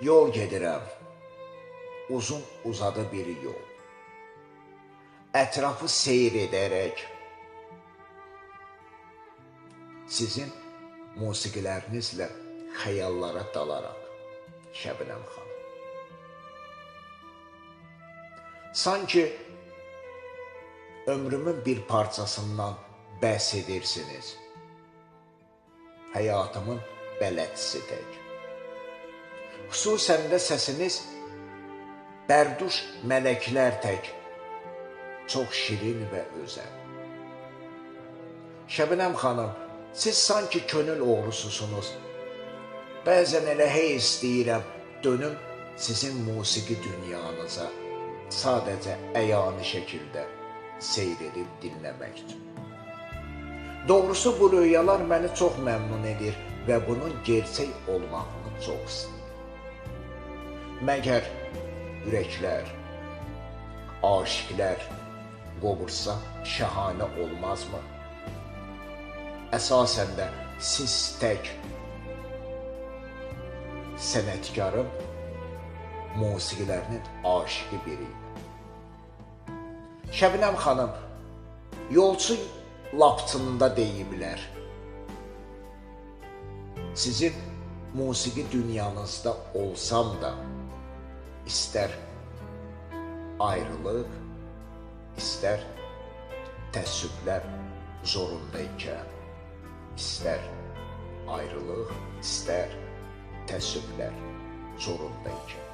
Yol gedirəm, uzun uzadı bir yol. Ətrafı seyr edərək, sizin musiqilərinizlə xəyallara dalaraq, Şəbnəm xanım. Sanki ömrümün bir parçasından bəhs edirsiniz. Həyatımın bələdçisi tək. Xüsusən də səsiniz bərduş mələklər tək, çox şirin və özəl. Şəbnəm xanım, siz sanki könül oğrususunuz. Bəzən elə hey istəyirəm, dönüm sizin musiqi dünyanıza, sadəcə əyani şəkildə seyr edib dinləmək üçün. Doğrusu bu rüyalar məni çox məmnun edir və bunun gerçək olmağını çox istəyir. Məgər ürəklər, aşiqlər qovursa şəhanə olmazmı? Əsasən də siz tək sənətkarın musiqilərinin aşiqi biriyim. Şəbnəm xanım, yolçu lapçında deyiblər. Sizin musiqi dünyanızda olsam da, istər ayrılıq, istər təəssüflər zorundaykən, istər ayrılıq, istər təəssüflər zorundaykən.